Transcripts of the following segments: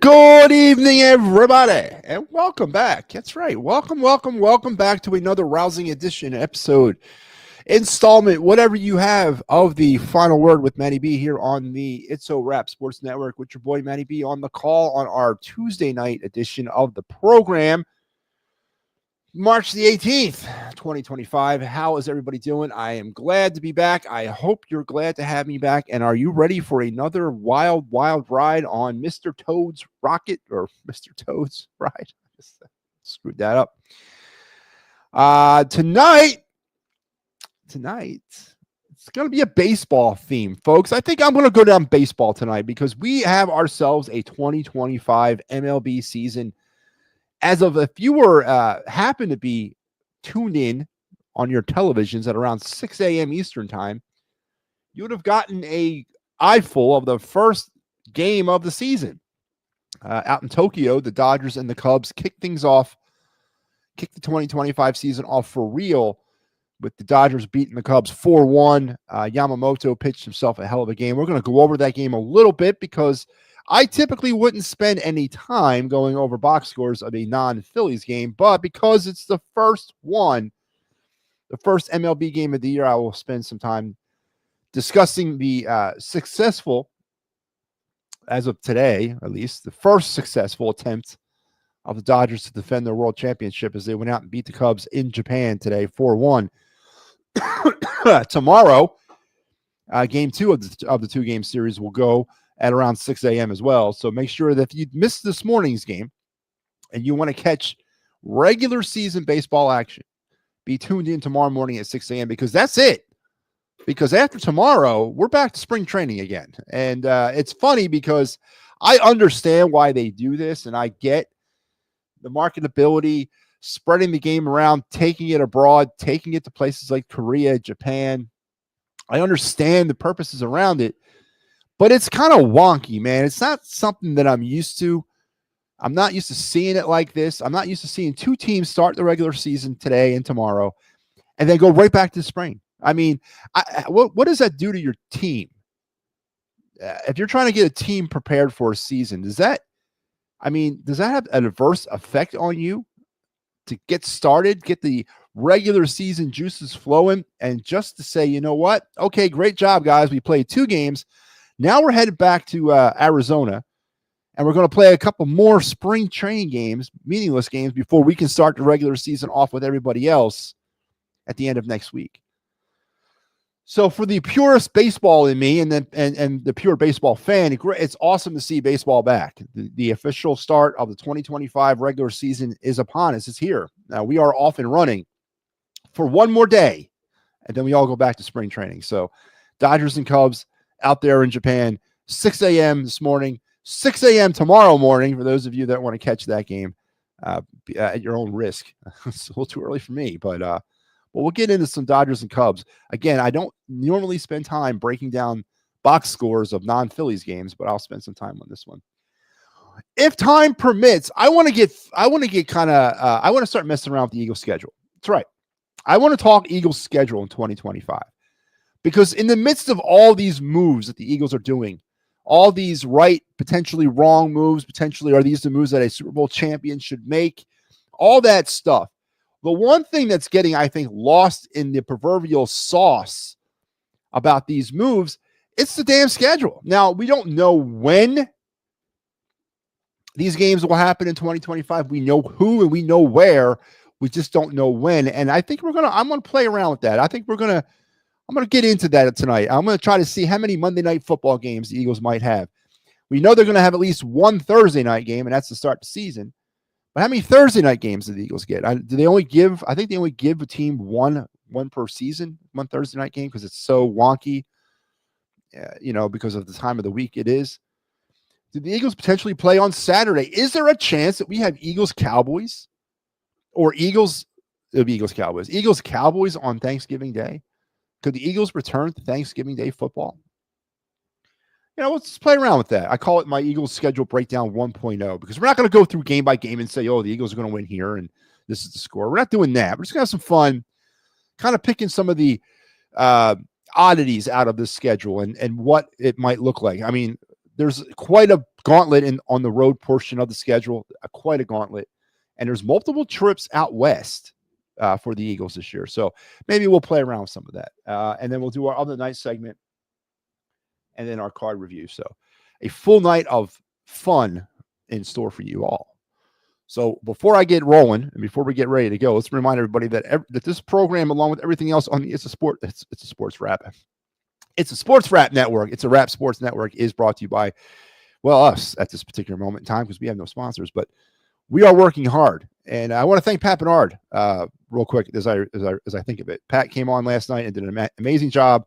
Good evening, everybody, and welcome back. That's right. Welcome back to another rousing edition, episode, installment, whatever you have, of the Final Word with MattyB here on the It's So Rap Sports Network with your boy MattyB on the call on our Tuesday night edition of the program. March the 18th, 2025. How is everybody doing? I am glad to be back. I hope you're glad to have me back. And are you ready for another wild ride on Mr. Toad's rocket, or Mr. Toad's ride? Screwed that up. Tonight, it's going to be a baseball theme, folks. I think I'm going to go down baseball tonight because we have ourselves a 2025 MLB season. As of if you were happen to be tuned in on your televisions at around 6 a.m. Eastern time, you would have gotten an eyeful of the first game of the season. Out in Tokyo, the Dodgers and the Cubs kicked the 2025 season off for real, with the Dodgers beating the Cubs 4-1. Yamamoto pitched himself a hell of a game. We're going to go over that game a little bit because I typically wouldn't spend any time going over box scores of a non-Phillies game, but because it's the first MLB game of the year, I will spend some time discussing the successful, as of today at least, the first successful attempt of the Dodgers to defend their world championship as they went out and beat the Cubs in Japan today, 4-1. Tomorrow, game two of the two-game series will go at around 6 a.m. as well. So make sure that if you missed this morning's game and you want to catch regular season baseball action, be tuned in tomorrow morning at 6 a.m. because that's it. Because after tomorrow, we're back to spring training again. And it's funny because I understand why they do this, and I get the marketability, spreading the game around, taking it abroad, taking it to places like Korea, Japan. I understand the purposes around it. But it's kind of wonky, man. It's not something that I'm used to. I'm not used to seeing it like this. I'm not used to seeing two teams start the regular season today and tomorrow and then go right back to spring. I mean, what does that do to your team? If you're trying to get a team prepared for a season, does that have an adverse effect on you to get started, get the regular season juices flowing, and just to say, you know what? Okay, great job, guys. We played two games. Now we're headed back to Arizona, and we're going to play a couple more spring training games, meaningless games, before we can start the regular season off with everybody else at the end of next week. So for the purest baseball in me and the pure baseball fan, it's awesome to see baseball back. The official start of the 2025 regular season is upon us. It's here. Now we are off and running for one more day, and then we all go back to spring training. So Dodgers and Cubs out there in Japan, 6 a.m. this morning, 6 a.m. tomorrow morning, for those of you that want to catch that game at your own risk. It's a little too early for me, but we'll get into some Dodgers and Cubs. Again, I don't normally spend time breaking down box scores of non-Phillies games, but I'll spend some time on this one. If time permits, I want to start messing around with the Eagles schedule. That's right. I want to talk Eagles schedule in 2025. Because in the midst of all these moves that the Eagles are doing, all these right, potentially wrong moves, potentially are these the moves that a Super Bowl champion should make, all that stuff. The one thing that's getting, I think, lost in the proverbial sauce about these moves, it's the damn schedule. Now, we don't know when these games will happen in 2025. We know who and we know where. We just don't know when. And I think I'm going to play around with that. I think I'm going to get into that tonight. I'm going to try to see how many Monday night football games the Eagles might have. We know they're going to have at least one Thursday night game, and that's to start the season. But how many Thursday night games do the Eagles get? I think they only give a team one per season, one Thursday night game, because it's so wonky, because of the time of the week it is. Do the Eagles potentially play on Saturday? Is there a chance that we have Eagles-Cowboys or Eagles-Cowboys on Thanksgiving Day? Could the Eagles return to Thanksgiving Day football? Let's play around with that. I call it my Eagles schedule breakdown 1.0 because we're not going to go through game by game and say, oh, the Eagles are going to win here and this is the score. We're not doing that. We're just going to have some fun, kind of picking some of the oddities out of this schedule and what it might look like. I mean, there's quite a gauntlet on the road portion of the schedule, quite a gauntlet. And there's multiple trips out west for the Eagles this year. So maybe we'll play around with some of that. And then we'll do our other night segment and then our card review. So a full night of fun in store for you all. So before I get rolling and before we get ready to go, let's remind everybody that that this program, along with everything else on the It's a Sports Wrap. It's a Sports Wrap Network. It's a Wrap Sports Network is brought to you by, well, us at this particular moment in time because we have no sponsors, but we are working hard. And I want to thank Pat Bernard real quick as I think of it. Pat came on last night and did an amazing job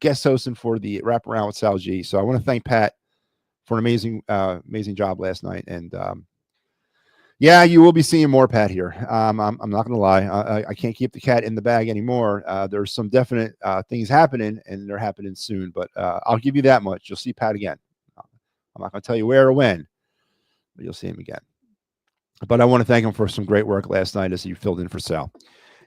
guest hosting for the Wraparound with Sal G. So I want to thank Pat for an amazing job last night. And yeah, you will be seeing more Pat here. I'm not going to lie. I can't keep the cat in the bag anymore. There's some definite things happening, and they're happening soon. But I'll give you that much. You'll see Pat again. I'm not going to tell you where or when, but you'll see him again. But I want to thank him for some great work last night as he filled in for Sal.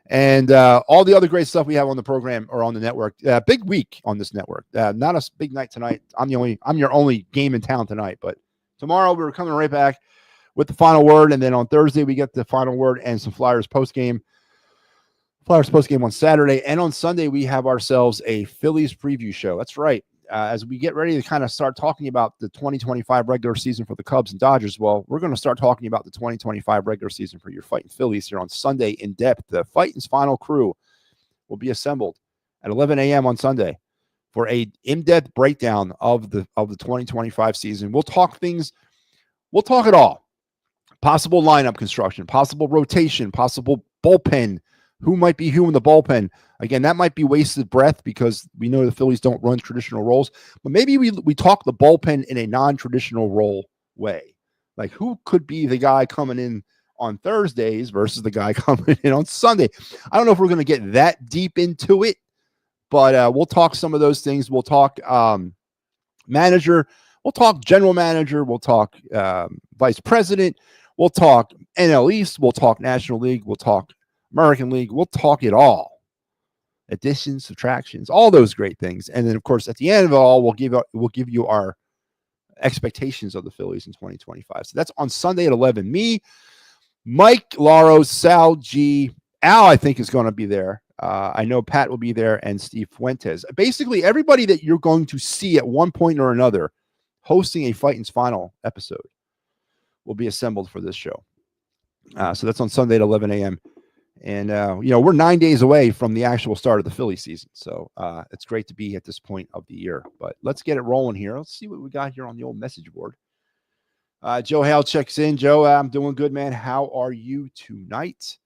And all the other great stuff we have on the program or on the network. Big week on this network. Not a big night tonight. I'm your only game in town tonight. But tomorrow we're coming right back with the final word. And then on Thursday we get the final word and some Flyers postgame. Flyers postgame on Saturday. And on Sunday we have ourselves a Phillies preview show. That's right. As we get ready to kind of start talking about the 2025 regular season for the Cubs and Dodgers, well, we're going to start talking about the 2025 regular season for your Fighting Phillies here on Sunday in depth. The Fighting's final crew will be assembled at 11 a.m. on Sunday for a in-depth breakdown of the 2025 season. We'll talk things. We'll talk it all. Possible lineup construction, possible rotation, possible bullpen. Who might be who in the bullpen? Again, that might be wasted breath because we know the Phillies don't run traditional roles. But maybe we talk the bullpen in a non-traditional role way. Like who could be the guy coming in on Thursdays versus the guy coming in on Sunday? I don't know if we're going to get that deep into it, but we'll talk some of those things. We'll talk manager. We'll talk general manager. We'll talk vice president. We'll talk NL East. We'll talk National League. We'll talk American League. We'll talk it all. Additions, subtractions, all those great things. And then, of course, at the end of it all, we'll give you our expectations of the Phillies in 2025. So that's on Sunday at 11. Me, Mike, Lauro, Sal G, Al, I think is going to be there. I know Pat will be there and Steve Fuentes. Basically, everybody that you're going to see at one point or another hosting a Fighting's final episode will be assembled for this show. So that's on Sunday at 11 a.m. And, we're 9 days away from the actual start of the Philly season. So it's great to be at this point of the year. But let's get it rolling here. Let's see what we got here on the old message board. Joe Hale checks in. Joe, I'm doing good, man. How are you tonight?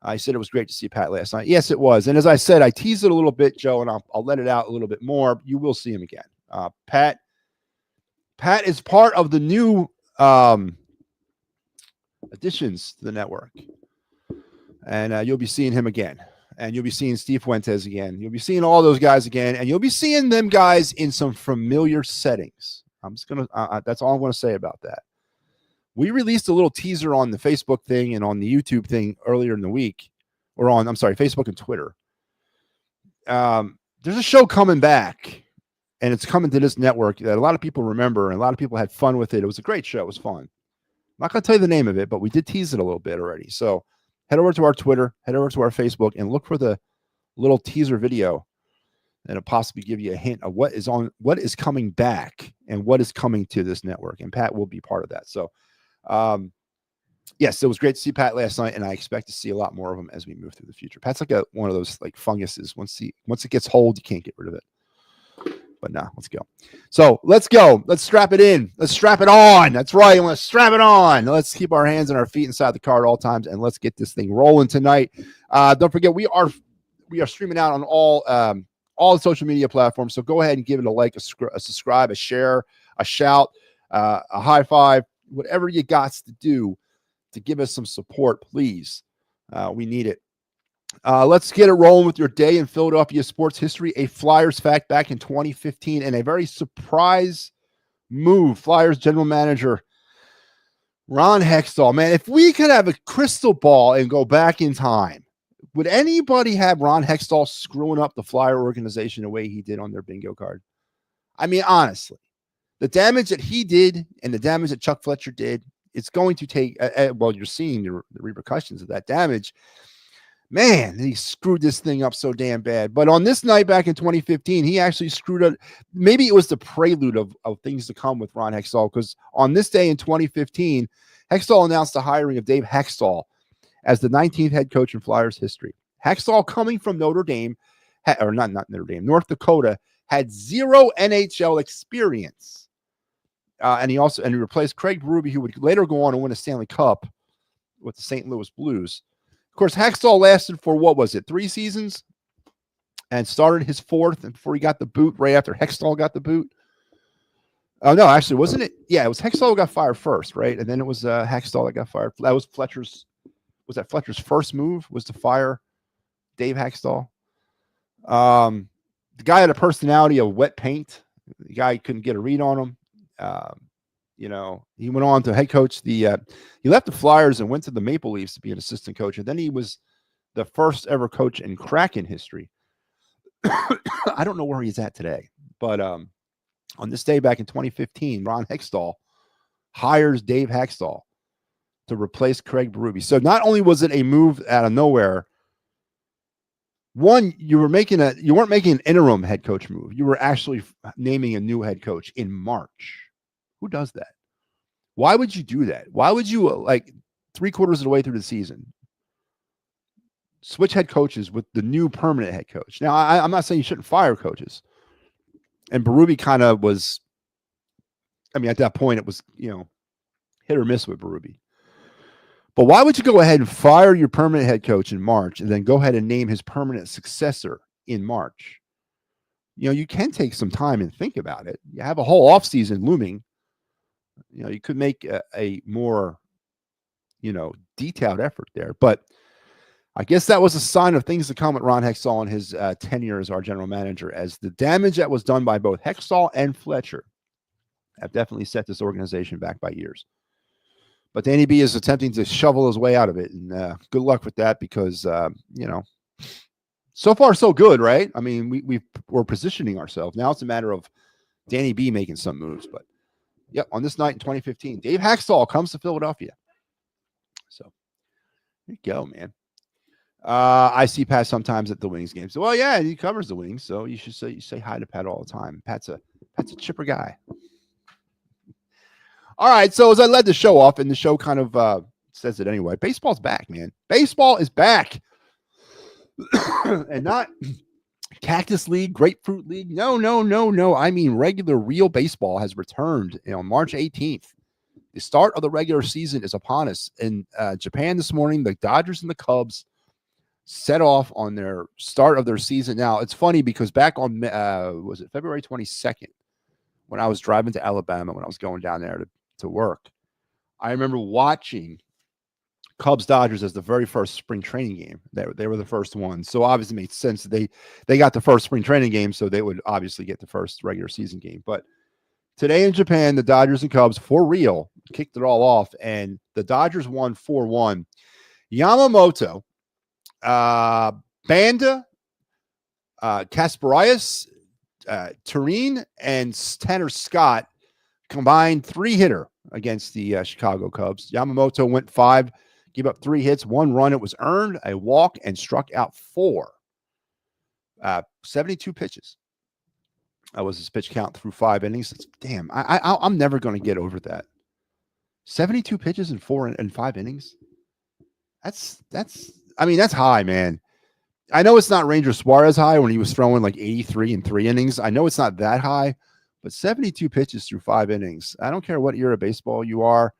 I said it was great to see Pat last night. Yes, it was. And as I said, I teased it a little bit, Joe, and I'll let it out a little bit more. You will see him again. Pat is part of the new additions to the network. And you'll be seeing him again. And you'll be seeing Steve Fuentes again. You'll be seeing all those guys again. And you'll be seeing them guys in some familiar settings. I'm just going to, that's all I'm going to say about that. We released a little teaser on the Facebook thing and on the YouTube thing earlier in the week. Or on, Facebook and Twitter. There's a show coming back. And it's coming to this network that a lot of people remember. And a lot of people had fun with it. It was a great show. It was fun. I'm not going to tell you the name of it, but we did tease it a little bit already. So head over to our Twitter, head over to our Facebook, and look for the little teaser video. And it'll possibly give you a hint of what is coming back and what is coming to this network. And Pat will be part of that. So, yes, it was great to see Pat last night, and I expect to see a lot more of him as we move through the future. Pat's like one of those like funguses. Once it gets hold, you can't get rid of it. But now, let's go. So let's go. Let's strap it in. Let's strap it on. That's right. I want to strap it on. Let's keep our hands and our feet inside the car at all times, and let's get this thing rolling tonight. Don't forget, we are streaming out on all the social media platforms. So go ahead and give it a like, a subscribe, a share, a shout, a high five, whatever you got to do to give us some support, please. We need it. Let's get it rolling with your day in Philadelphia sports history. A Flyers fact back in 2015 and a very surprise move. Flyers general manager Ron Hextall. Man, if we could have a crystal ball and go back in time, would anybody have Ron Hextall screwing up the Flyer organization the way he did on their bingo card? I mean, honestly, The damage that he did and the damage that Chuck Fletcher did, it's going to take, well, you're seeing the repercussions of that damage. Man, he screwed this thing up so damn bad. But on this night back in 2015, he actually screwed up. Maybe it was the prelude of things to come with Ron Hextall, because on this day in 2015, Hextall announced the hiring of Dave Hextall as the 19th head coach in Flyers history. Hextall, coming from Notre Dame, or not Notre Dame, North Dakota, had 0 NHL experience. And he replaced Craig Berube, who would later go on and win a Stanley Cup with the St. Louis Blues. Of course, Hextall lasted for, 3 seasons, and started his 4th, and before he got the boot, right after Hextall got the boot. Oh, no, actually, wasn't it? Yeah, it was Hextall who got fired first, right? And then it was Hextall that got fired. That was Fletcher's first move, was to fire Dave Hextall. The guy had a personality of wet paint. The guy couldn't get a read on him. He went on to head coach he left the Flyers and went to the Maple Leafs to be an assistant coach. And then he was the first ever coach in Kraken history. I don't know where he's at today, but on this day back in 2015, Ron Hextall hires Dave Hextall to replace Craig Berube. So not only was it a move out of nowhere, one, you weren't making an interim head coach move. You were actually naming a new head coach in March. Who does that? Why would you do that? Why would you, 3/4 of the way through the season, switch head coaches with the new permanent head coach? Now, I'm not saying you shouldn't fire coaches. And Berube kind of was, at that point, it was, hit or miss with Berube. But why would you go ahead and fire your permanent head coach in March and then go ahead and name his permanent successor in March? You can take some time and think about it. You have a whole offseason looming. You could make a more, detailed effort there. But I guess that was a sign of things to come with Ron Hextall in his tenure as our general manager, as the damage that was done by both Hextall and Fletcher have definitely set this organization back by years. But Danny B is attempting to shovel his way out of it, and good luck with that, because so far so good, right? I mean, we're positioning ourselves. Now it's a matter of Danny B making some moves. But yep, on this night in 2015, Dave Hextall comes to Philadelphia. So there you go, man. I see Pat sometimes at the Wings games. So, well, yeah, he covers the Wings, so you say hi to Pat all the time. Pat's a chipper guy. All right, so as I led the show off, and the show kind of says it anyway, baseball's back, man. Baseball is back. And not Cactus League, Grapefruit League. No. I mean, regular, real baseball has returned on March 18th. The start of the regular season is upon us. In Japan this morning, the Dodgers and the Cubs set off on their start of their season. Now, it's funny because back on, was it February 22nd, when I was driving to Alabama, when I was going down there to work, I remember watching Cubs Dodgers as the very first spring training game. They were the first ones. So obviously it made sense that they got the first spring training game, so they would obviously get the first regular season game. But today in Japan, the Dodgers and Cubs, for real, kicked it all off, and the Dodgers won 4-1. Yamamoto, Banda, Kasparias, Turin, and Tanner Scott combined 3-hitter against the Chicago Cubs. Yamamoto went 5, gave up 3 hits, 1 run. It was earned, a walk, and struck out 4. 72 pitches. That was his pitch count through 5 innings. Damn, I'm never going to get over that. 72 pitches in 5 innings. That's high, man. I know it's not Ranger Suarez high when he was throwing like 83 in 3 innings. I know it's not that high, but 72 pitches through 5 innings. I don't care what era of baseball you are.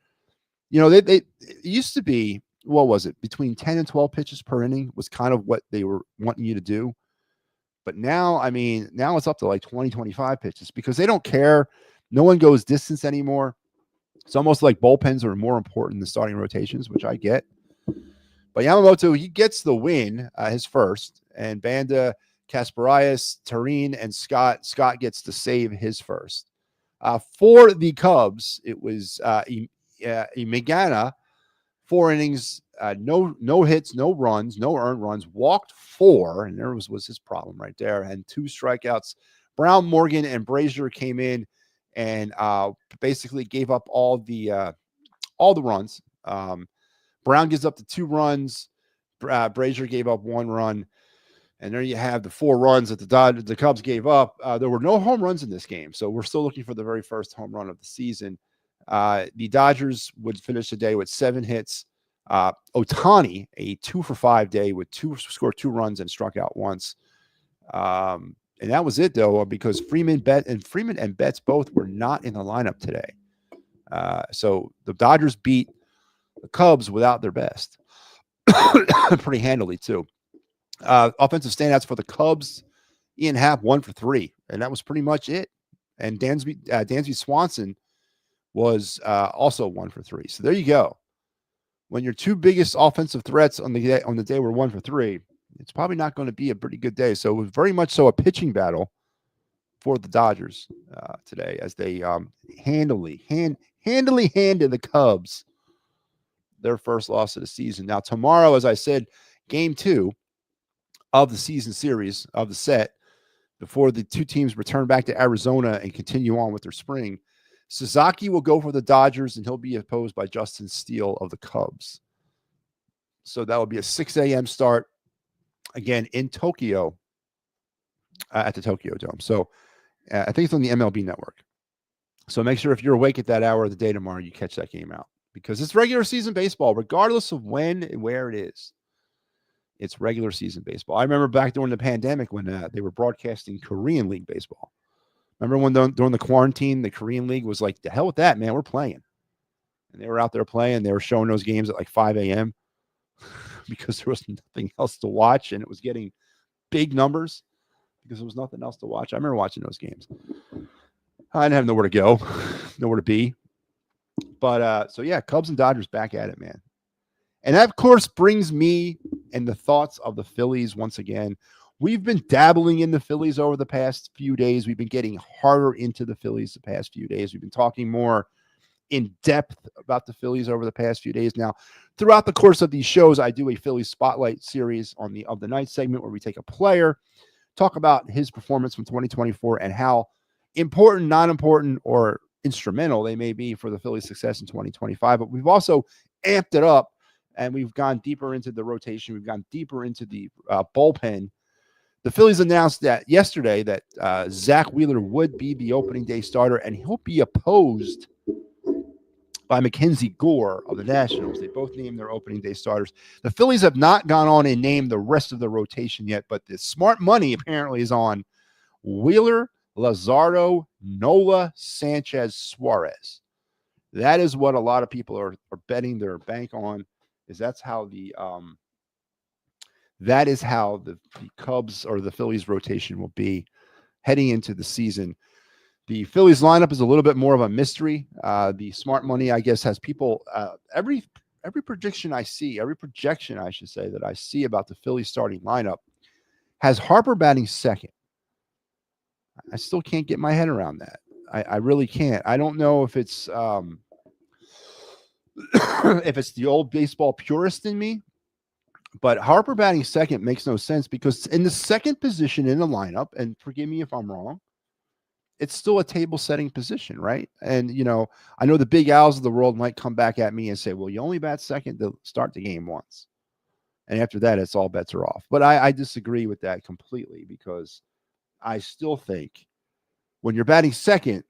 It used to be, what was it? Between 10 and 12 pitches per inning was kind of what they were wanting you to do. But now, now it's up to like 20, 25 pitches because they don't care. No one goes distance anymore. It's almost like bullpens are more important than starting rotations, which I get. But Yamamoto, he gets the win, his first, and Banda, Kasparias, Turin, and Scott gets to save his first. For the Cubs, it was Imagana, 4 innings, no hits, no runs, no earned runs, walked 4, and there was his problem right there, and 2 strikeouts. Brown, Morgan, and Brazier came in and basically gave up all the runs. Brown gives up the 2 runs. Brazier gave up 1 run. And there you have the 4 runs that the Cubs gave up. There were no home runs in this game, so we're still looking for the very first home run of the season. The Dodgers would finish the day with 7 hits. Ohtani, a 2-for-5 day with scored 2 runs and struck out once. And that was it, though, because Freeman and Betts both were not in the lineup today. So the Dodgers beat the Cubs without their best pretty handily, too. Offensive standouts for the Cubs, Ian Happ 1 for 3, and that was pretty much it. And Dansby Swanson was also 1 for 3. So there you go. When your 2 biggest offensive threats on the day were 1 for 3, it's probably not going to be a pretty good day. So it was very much so a pitching battle for the Dodgers today, as they handily handed the Cubs their first loss of the season. Now tomorrow, as I said, game 2 of the season series of the set, before the 2 teams return back to Arizona and continue on with their spring, Sasaki will go for the Dodgers, and he'll be opposed by Justin Steele of the Cubs. So that will be a 6 a.m. start, again, in Tokyo, at the Tokyo Dome. So I think it's on the MLB network. So make sure if you're awake at that hour of the day tomorrow, you catch that game out, because it's regular season baseball, regardless of when and where it is. It's regular season baseball. I remember back during the pandemic when they were broadcasting Korean League baseball. Remember when during the quarantine, the Korean League was like, the hell with that, man, we're playing. And they were out there playing. They were showing those games at like 5 a.m. because there was nothing else to watch, and it was getting big numbers because there was nothing else to watch. I remember watching those games. I didn't have nowhere to go, nowhere to be. But so, yeah, Cubs and Dodgers back at it, man. And that, of course, brings me and the thoughts of the Phillies once again. We've been dabbling in the Phillies over the past few days. We've been getting harder into the Phillies the past few days. We've been talking more in depth about the Phillies over the past few days. Now, throughout the course of these shows, I do a Phillies Spotlight series on the Of the Night segment where we take a player, talk about his performance from 2024 and how important, not important, or instrumental they may be for the Phillies' success in 2025. But we've also amped it up, and we've gone deeper into the rotation. We've gone deeper into the bullpen. The Phillies announced that yesterday that Zach Wheeler would be the opening day starter, and he'll be opposed by Mackenzie Gore of the Nationals. They both named their opening day starters. The Phillies have not gone on and named the rest of the rotation yet, but the smart money apparently is on Wheeler, Lazardo, Nola, Sanchez, Suarez. That is what a lot of people are betting their bank on. That's how the Cubs or the Phillies rotation will be heading into the season. The Phillies lineup is a little bit more of a mystery. The smart money, I guess, has people every projection I see, every projection I should say that I see about the Phillies starting lineup has Harper batting second. I still can't get my head around that. I really can't. I don't know if it's if it's the old baseball purist in me, but Harper batting second makes no sense because in the second position in the lineup, and forgive me if I'm wrong, it's still a table setting position, right? And, you know, I know the big Owls of the world might come back at me and say, well, you only bat second to start the game once. And after that, it's all bets are off. But I disagree with that completely because I still think when you're batting second,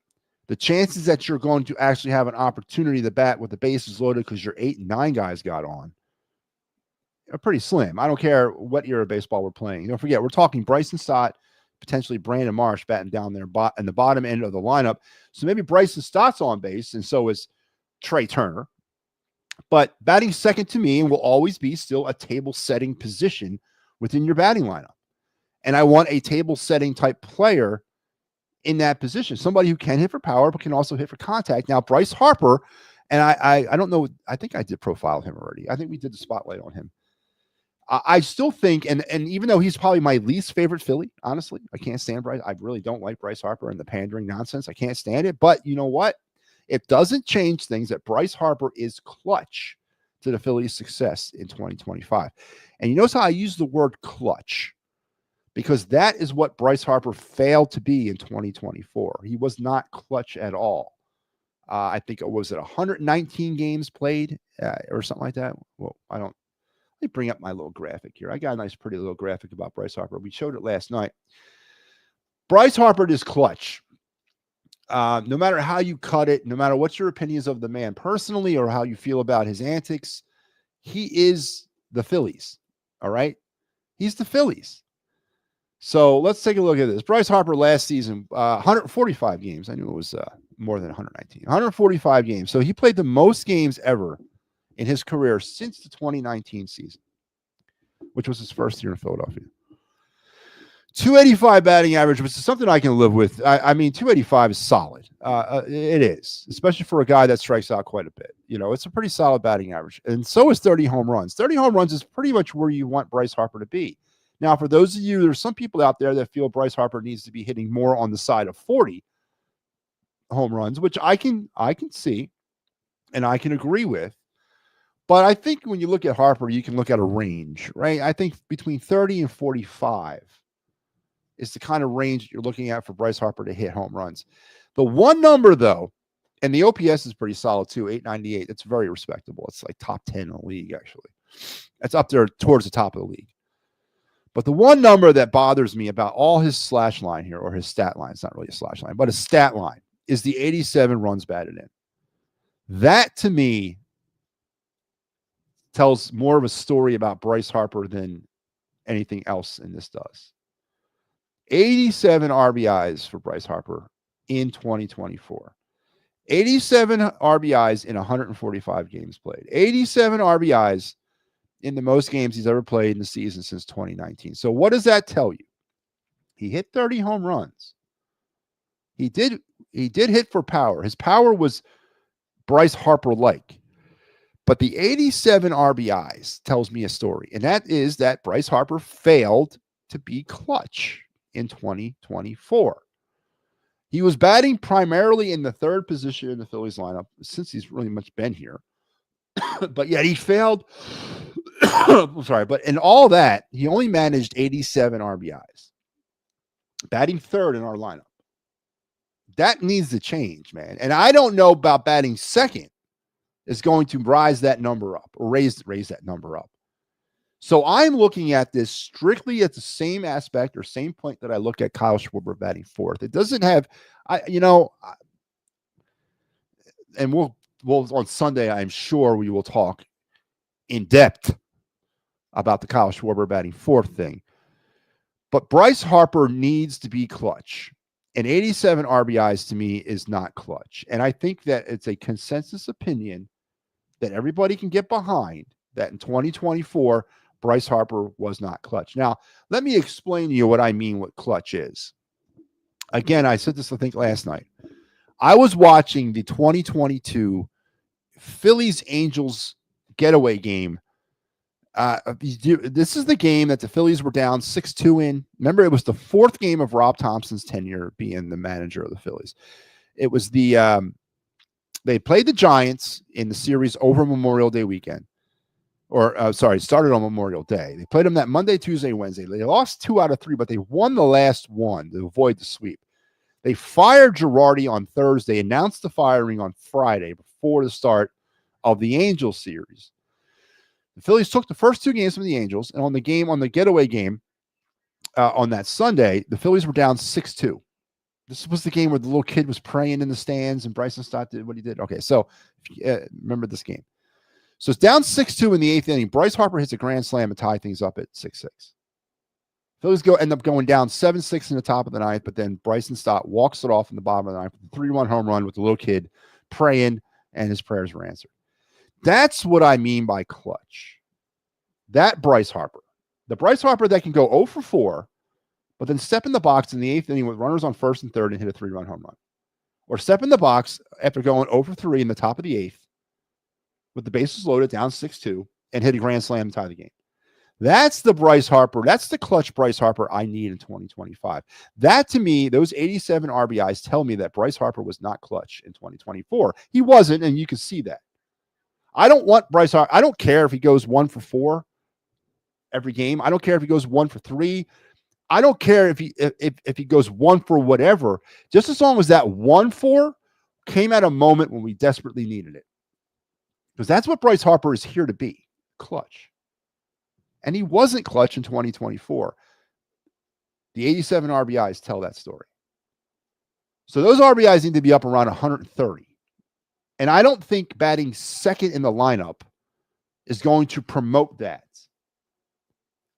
the chances that you're going to actually have an opportunity to bat with the bases loaded because your 8 and 9 guys got on are pretty slim. I don't care what era of baseball we're playing. Don't forget, we're talking Bryson Stott, potentially Brandon Marsh batting down there in the bottom end of the lineup. So maybe Bryson Stott's on base, and so is Trey Turner. But batting second to me will always be still a table-setting position within your batting lineup. And I want a table-setting type player in that position, somebody who can hit for power but can also hit for contact. Now, Bryce Harper, and I don't know, I think I did profile him already. I think we did the spotlight on him. I still think, and even though he's probably my least favorite Philly, honestly, I can't stand Bryce. I really don't like Bryce Harper and the pandering nonsense. I can't stand it. But you know what? It doesn't change things that Bryce Harper is clutch to the Phillies' success in 2025. And you notice how I use the word clutch, because that is what Bryce Harper failed to be in 2024. He was not clutch at all. I think it was 119 games played or something like that. Well, I don't. Let me bring up my little graphic here. I got a nice, pretty little graphic about Bryce Harper. We showed it last night. Bryce Harper is clutch. No matter how you cut it, no matter what your opinions of the man personally or how you feel about his antics, he is the Phillies. All right? He's the Phillies. So let's take a look at this. Bryce Harper last season, 145 games. I knew it was more than 119. 145 games. So he played the most games ever in his career since the 2019 season, which was his first year in Philadelphia. 285 batting average, which is something I can live with. I mean, 285 is solid. It is, especially for a guy that strikes out quite a bit. You know, it's a pretty solid batting average. And so is 30 home runs. 30 home runs is pretty much where you want Bryce Harper to be. Now, for those of you, there's some people out there that feel Bryce Harper needs to be hitting more on the side of 40 home runs, which I can see and I can agree with. But I think when you look at Harper, you can look at a range, right? I think between 30 and 45 is the kind of range you're looking at for Bryce Harper to hit home runs. The one number, though, and the OPS is pretty solid too, 898. It's very respectable. It's like top 10 in the league, actually. It's up there towards the top of the league. But the one number that bothers me about all his slash line here, or his stat line, it's not really a slash line, but a stat line, is the 87 runs batted in. That, to me, tells more of a story about Bryce Harper than anything else in this does. 87 RBIs for Bryce Harper in 2024. 87 RBIs in 145 games played. 87 RBIs in the most games he's ever played in the season since 2019. So what does that tell you? He hit 30 home runs. He did hit for power. His power was Bryce Harper-like. But the 87 RBIs tells me a story, and that is that Bryce Harper failed to be clutch in 2024. He was batting primarily in the third position in the Phillies lineup since he's really much been here. But yet he failed. I'm sorry, but in all that, he only managed 87 RBIs, batting third in our lineup. That needs to change, man. And I don't know about batting second is going to rise that number up or raise that number up. So I'm looking at this strictly at the same aspect or same point that I look at Kyle Schwarber batting fourth. It doesn't have, and we'll on Sunday, I'm sure we will talk in depth about the Kyle Schwarber batting fourth thing. But Bryce Harper needs to be clutch. And 87 RBIs to me is not clutch. And I think that it's a consensus opinion that everybody can get behind that in 2024, Bryce Harper was not clutch. Now, let me explain to you what I mean what clutch is. Again, I said this, I think, last night. I was watching the 2022 Phillies-Angels getaway game. This is the game that the Phillies were down 6-2 in. Remember, it was the fourth game of Rob Thompson's tenure being the manager of the Phillies. It was they played the Giants in the series over Memorial Day weekend. It started on Memorial Day. They played them that Monday, Tuesday, Wednesday. They lost 2 out of 3, but they won the last one to avoid the sweep. They fired Girardi on Thursday, announced the firing on Friday before the start of the Angels series. The Phillies took the first 2 games from the Angels, and on the getaway game on that Sunday, the Phillies were down 6-2. This was the game where the little kid was praying in the stands and Bryson Stott did what he did. Okay, so remember this game. So it's down 6-2 in the 8th inning. Bryce Harper hits a grand slam and tie things up at 6-6. Phillies end up going down 7-6 in the top of the 9th, but then Bryson Stott walks it off in the bottom of the 9th with a 3-1 home run with the little kid praying, and his prayers were answered. That's what I mean by clutch. That Bryce Harper. The Bryce Harper that can go 0 for 4, but then step in the box in the 8th inning with runners on first and third and hit a 3-run home run. Or step in the box after going 0 for 3 in the top of the 8th with the bases loaded down 6-2 and hit a grand slam and tie the game. That's the Bryce Harper. That's the clutch Bryce Harper I need in 2025. That, to me, those 87 RBIs tell me that Bryce Harper was not clutch in 2024. He wasn't, and you can see that. I don't want Bryce Harper. I don't care if he goes 1 for 4 every game. I don't care if he goes 1 for 3. I don't care if he goes 1 for whatever, just as long as that 1 for came at a moment when we desperately needed it. Because that's what Bryce Harper is here to be, clutch. And he wasn't clutch in 2024. The 87 RBIs tell that story. So those RBIs need to be up around 130. And I don't think batting second in the lineup is going to promote that.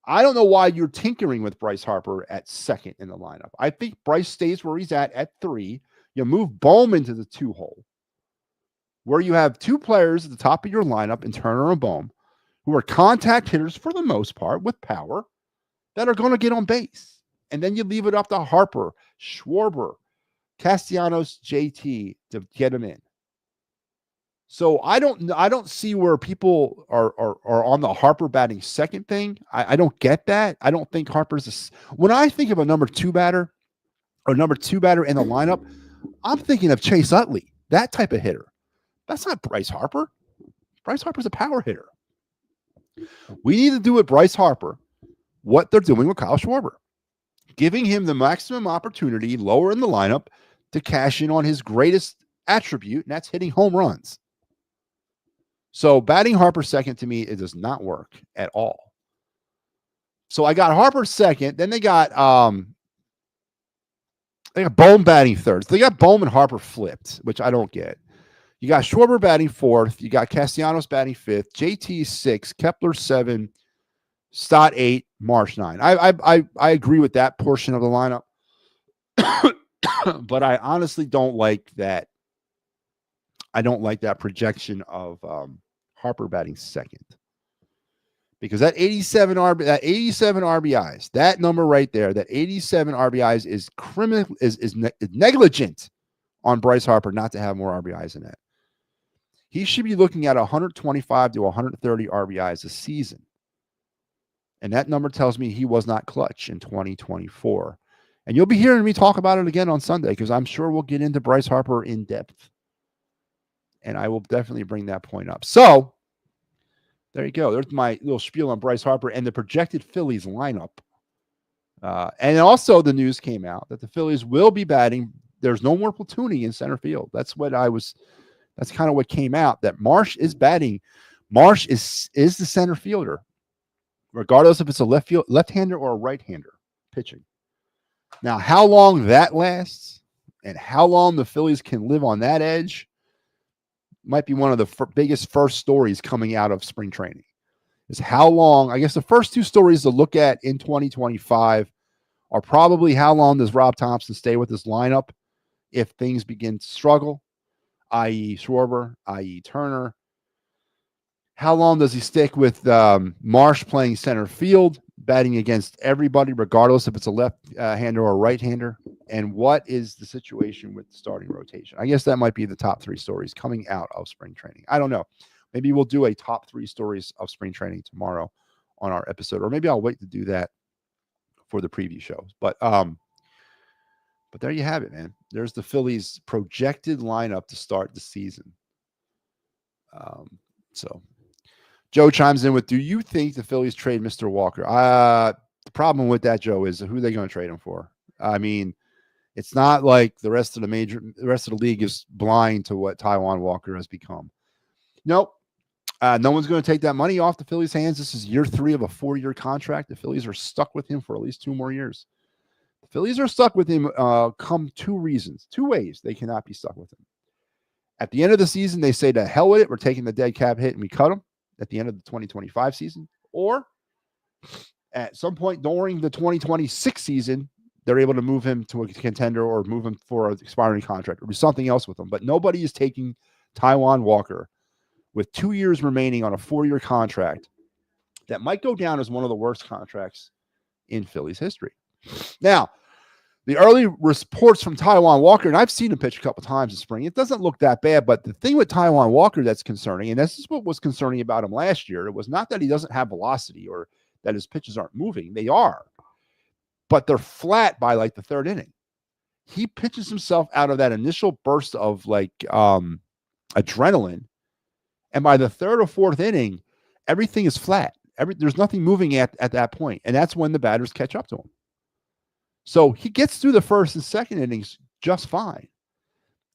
I don't know why you're tinkering with Bryce Harper at second in the lineup. I think Bryce stays where he's at 3. You move Bowman to the 2 hole, where you have 2 players at the top of your lineup in Turner and Bohm, who are contact hitters for the most part with power that are going to get on base. And then you leave it up to Harper, Schwarber, Castellanos, JT to get him in. So I don't see where people are on the Harper batting second thing. I don't get that. I don't think Harper's when I think of a number 2 batter or number 2 batter in the lineup, I'm thinking of Chase Utley, that type of hitter. That's not Bryce Harper. Bryce Harper's a power hitter. We need to do with Bryce Harper what they're doing with Kyle Schwarber, giving him the maximum opportunity lower in the lineup to cash in on his greatest attribute, and that's hitting home runs. So batting Harper second, to me, it does not work at all. So I got Harper second. Then they got Bohm batting third. So they got Bohm and Harper flipped, which I don't get. You got Schwarber batting 4th. You got Castellanos batting 5th. JT 6, Kepler 7, Stott 8, Marsh 9. I agree with that portion of the lineup, but I honestly don't like that. I don't like that projection of Harper batting second, because that 87 RBIs, that number right there, that 87 RBIs is criminal, is negligent on Bryce Harper not to have more RBIs in that. He should be looking at 125 to 130 RBIs a season. And that number tells me he was not clutch in 2024. And you'll be hearing me talk about it again on Sunday, because I'm sure we'll get into Bryce Harper in depth. And I will definitely bring that point up. So there you go. There's my little spiel on Bryce Harper and the projected Phillies lineup. And also the news came out that the Phillies will be batting. There's no more platooning in center field. That's kind of what came out, that Marsh is batting. Marsh is the center fielder, regardless if it's a left-hander or a right-hander pitching. Now, how long that lasts and how long the Phillies can live on that edge might be one of the biggest first stories coming out of spring training, is how long. I guess the first 2 stories to look at in 2025 are probably how long does Rob Thompson stay with his lineup if things begin to struggle, i.e. Schwarber, i.e. Turner. How long does he stick with Marsh playing center field, batting against everybody, regardless if it's a left-hander or a right-hander? And what is the situation with the starting rotation? I guess that might be the top 3 stories coming out of spring training. I don't know. Maybe we'll do a top 3 stories of spring training tomorrow on our episode, or maybe I'll wait to do that for the preview show. But there you have it, man. There's the Phillies' projected lineup to start the season. So Joe chimes in with, do you think the Phillies trade Mr. Walker? The problem with that, Joe, is who are they going to trade him for? I mean, it's not like the rest of the league is blind to what Taijuan Walker has become. Nope. No one's going to take that money off the Phillies' hands. This is year 3 of a 4-year contract. The Phillies are stuck with him for at least 2 more years. The Phillies are stuck with him come 2 reasons. 2 ways they cannot be stuck with him. At the end of the season, they say, to hell with it. We're taking the dead cap hit and we cut him at the end of the 2025 season. Or at some point during the 2026 season, they're able to move him to a contender or move him for an expiring contract or do something else with him. But nobody is taking Taijuan Walker with 2 years remaining on a 4-year contract that might go down as one of the worst contracts in Phillies history. Now, the early reports from Taijuan Walker, and I've seen him pitch a couple times in spring, it doesn't look that bad. But the thing with Taijuan Walker that's concerning, and this is what was concerning about him last year, it was not that he doesn't have velocity or that his pitches aren't moving. They are. But they're flat by like the 3rd inning. He pitches himself out of that initial burst of like adrenaline. And by the 3rd or 4th inning, everything is flat. There's nothing moving at that point. And that's when the batters catch up to him. So he gets through the first and second innings just fine.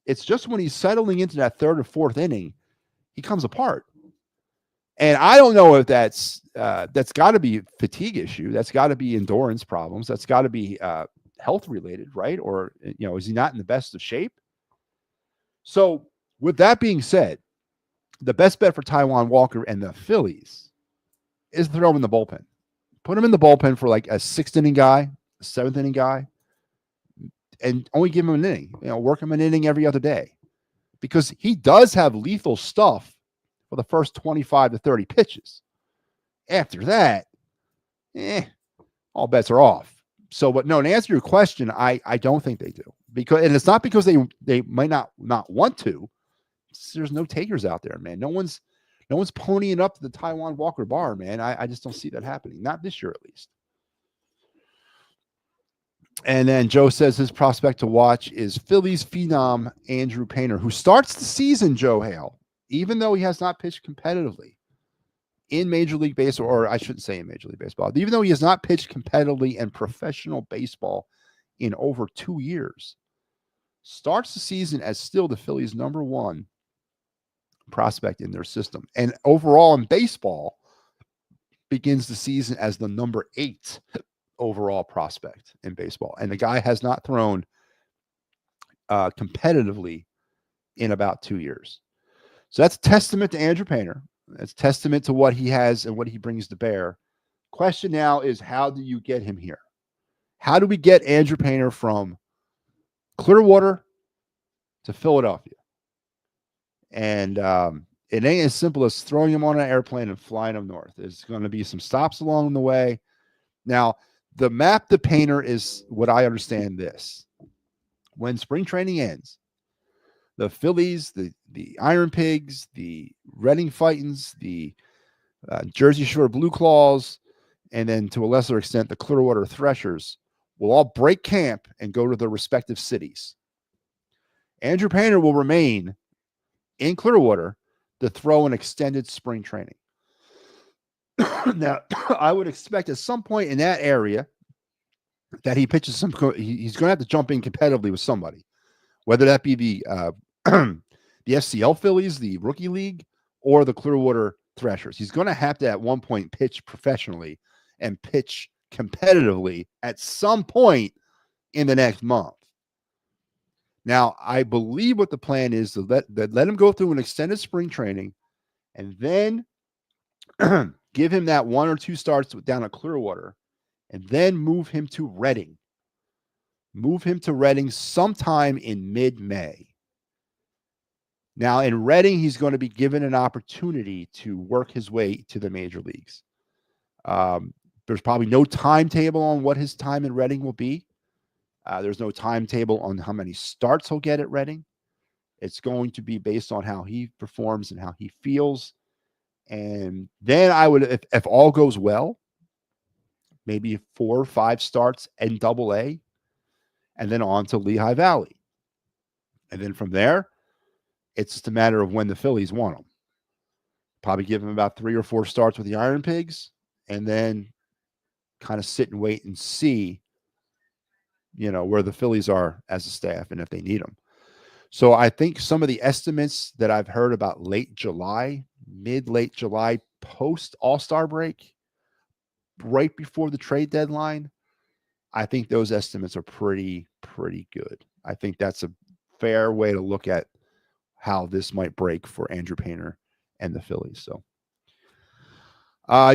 It's just when he's settling into that third or fourth inning, he comes apart. And I don't know if that's got to be a fatigue issue. That's got to be endurance problems. That's got to be health related, right? Or, is he not in the best of shape? So with that being said, the best bet for Taijuan Walker and the Phillies is throw him in the bullpen. Put him in the bullpen for like a sixth inning guy, a seventh inning guy, and only give him an inning. Work him an inning every other day, because he does have lethal stuff for the first 25 to 30 pitches. After that, all bets are off. So, but no, to answer your question, I don't think they do, and it's not because they might not want to. There's no takers out there, man. No one's ponying up to the Taijuan Walker bar, man. I just don't see that happening. Not this year, at least. And then Joe says his prospect to watch is Phillies phenom Andrew Painter, who starts the season, Joe Hale, even though he has not pitched competitively in Major League Baseball, or I shouldn't say in Major League Baseball, even though he has not pitched competitively in professional baseball in over 2 years, starts the season as still the Phillies' number one prospect in their system. And overall in baseball, begins the season as the number 8 overall prospect in baseball. And the guy has not thrown competitively in about 2 years. So that's testament to Andrew Painter. That's testament to what he has and what he brings to bear. Question now is, how do you get him here? How do we get Andrew Painter from Clearwater to Philadelphia? And it ain't as simple as throwing him on an airplane and flying him north. There's going to be some stops along the way. Now, the map to Painter is what I understand this. When spring training ends, the Phillies, the Iron Pigs, the Reading Fightins, the Jersey Shore Blue Claws, and then to a lesser extent, the Clearwater Threshers will all break camp and go to their respective cities. Andrew Painter will remain in Clearwater to throw an extended spring training. Now, I would expect at some point in that area that he pitches he's going to have to jump in competitively with somebody, whether that be the FCL Phillies, the Rookie League, or the Clearwater Threshers. He's going to have to at one point pitch professionally and pitch competitively at some point in the next month. Now, I believe what the plan is to let him go through an extended spring training and then give him that 1 or 2 starts down at Clearwater and then move him to Reading. Move him to Reading sometime in mid-May. Now, in Reading, he's going to be given an opportunity to work his way to the major leagues. There's probably no timetable on what his time in Reading will be. There's no timetable on how many starts he'll get at Reading. It's going to be based on how he performs and how he feels. And then I would, if all goes well, maybe 4 or 5 starts in Double-A, and then on to Lehigh Valley. And then from there, it's just a matter of when the Phillies want him. Probably give him about 3 or 4 starts with the Iron Pigs, and then kind of sit and wait and see, where the Phillies are as a staff and if they need them. So I think some of the estimates that I've heard about late July, mid-late July, post All-Star break, right before the trade deadline, I think those estimates are pretty good. I think that's a fair way to look at how this might break for Andrew Painter and the Phillies. So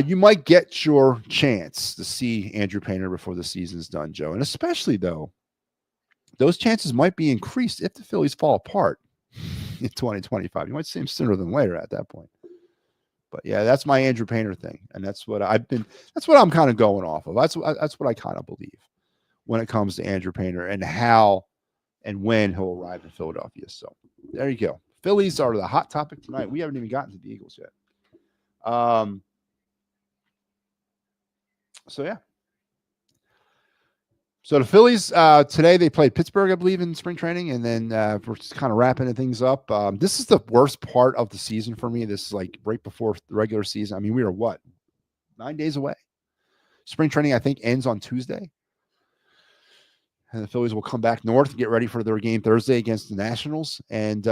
you might get your chance to see Andrew Painter before the season's done, Joe. And especially, though, those chances might be increased if the Phillies fall apart in 2025. You might see him sooner than later at that point. But yeah, that's my Andrew Painter thing. And that's what I'm kind of going off of. That's what I kind of believe when it comes to Andrew Painter and how and when he'll arrive in Philadelphia. So there you go. Phillies are the hot topic tonight. We haven't even gotten to the Eagles yet. So yeah. So the Phillies, today they played Pittsburgh, I believe, in spring training, and then we're just kind of wrapping things up. This is the worst part of the season for me. This is like right before the regular season. I mean, we are 9 days away? Spring training, I think, ends on Tuesday. And the Phillies will come back north and get ready for their game Thursday against the Nationals. And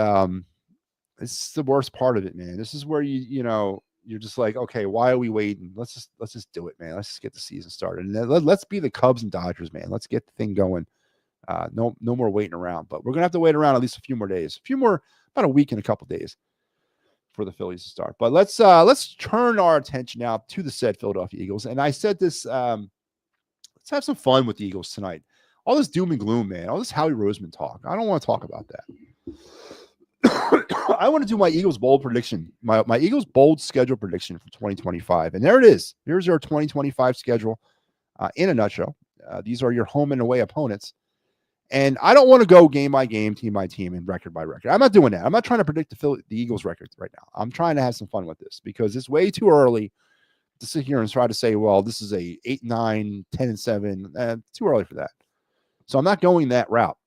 it's the worst part of it, man. This is where you're just like, okay, why are we waiting? Let's just do it, man. Let's just get the season started. And then let's be the Cubs and Dodgers, man. Let's get the thing going. No more waiting around. But we're gonna have to wait around at least a few more days, about a week and a couple days for the Phillies to start. But let's turn our attention now to the said Philadelphia Eagles. And I said this, let's have some fun with the Eagles tonight. All this doom and gloom, man. All this Howie Roseman talk. I don't want to talk about that. I want to do my Eagles bold prediction, my Eagles bold schedule prediction for 2025. And there it is. Here's your 2025 schedule in a nutshell. These are your home and away opponents. And I don't want to go game by game, team by team, and record by record. I'm not doing that. I'm not trying to predict the Eagles records right now. I'm trying to have some fun with this because it's way too early to sit here and try to say, well, this is a 8-9, 10-7. Too early for that. So I'm not going that route.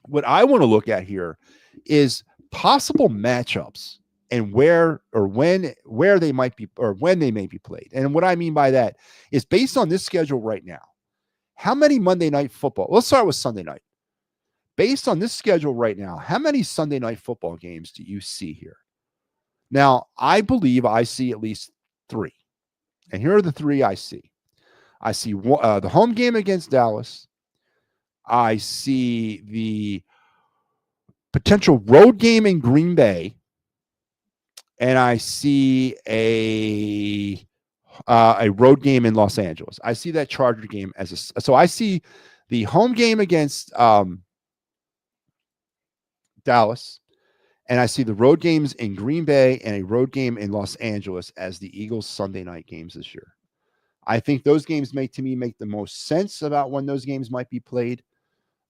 What I want to look at here is possible matchups and where they might be or when they may be played. And what I mean by that is based on this schedule right now, how many Monday Night Football? Let's start with Sunday night. Based on this schedule right now, how many Sunday Night Football games do you see here? Now, I believe I see at least 3. And here are the 3 I see. I see the home game against Dallas. I see the potential road game in Green Bay, and I see a road game in Los Angeles. I see that Charger game so I see the home game against Dallas, and I see the road games in Green Bay and a road game in Los Angeles as the Eagles Sunday night games this year. I think those games make the most sense about when those games might be played.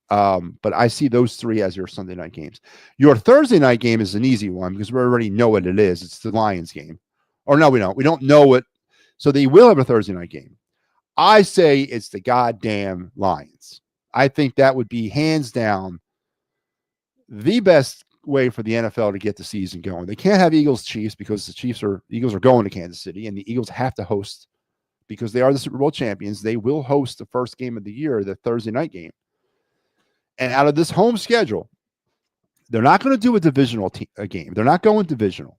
But I see those 3 as your Sunday night games. Your Thursday night game is an easy one because we already know what it is. It's the Lions game. Or no, we don't. We don't know it. So they will have a Thursday night game. I say it's the goddamn Lions. I think that would be hands down the best way for the NFL to get the season going. They can't have Eagles Chiefs because the Eagles are going to Kansas City, and the Eagles have to host because they are the Super Bowl champions. They will host the first game of the year, the Thursday night game. And out of this home schedule, they're not going to do a divisional game. They're not going divisional.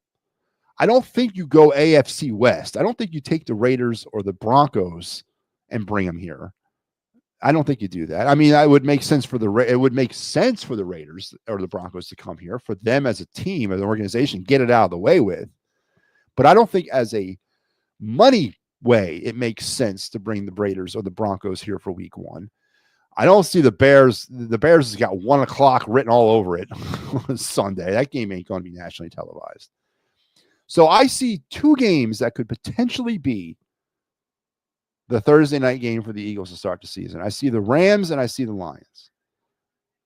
I don't think you go AFC West. I don't think you take the Raiders or the Broncos and bring them here. I don't think you do that. I mean, it would make sense for the Raiders or the Broncos to come here, for them as a team, as an organization, get it out of the way with. But I don't think as a money way it makes sense to bring the Raiders or the Broncos here for week 1. I don't see the Bears. The Bears has got 1:00 written all over it on Sunday. That game ain't going to be nationally televised. So I see 2 games that could potentially be the Thursday night game for the Eagles to start the season. I see the Rams and I see the Lions.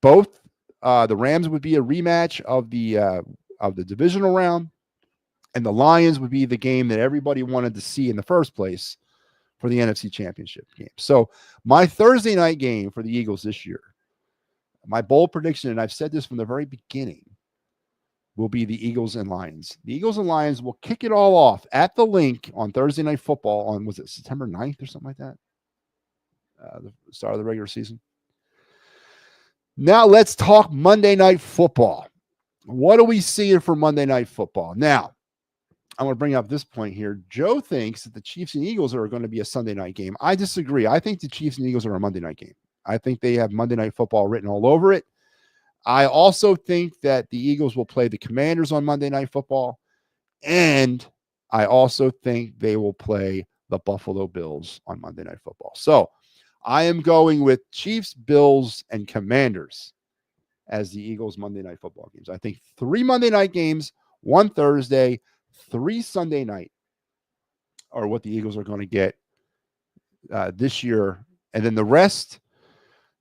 Both the Rams would be a rematch of the divisional round, and the Lions would be the game that everybody wanted to see in the first place for the NFC Championship game. So my Thursday night game for the Eagles this year, my bold prediction, and I've said this from the very beginning, will be the Eagles and Lions. The Eagles and Lions will kick it all off at the Link on Thursday Night Football on, was it September 9th or something like that? The start of the regular season. Now let's talk Monday Night Football. What are we seeing for Monday Night Football? Now, I want to bring up this point here. Joe thinks that the Chiefs and Eagles are going to be a Sunday night game. I disagree. I think the Chiefs and Eagles are a Monday night game. I think they have Monday Night Football written all over it. I also think that the Eagles will play the Commanders on Monday Night Football. And I also think they will play the Buffalo Bills on Monday Night Football. So I am going with Chiefs, Bills, and Commanders as the Eagles Monday Night Football games. I think 3 Monday night games, 1 Thursday, 3 Sunday night are what the Eagles are going to get this year. And then the rest,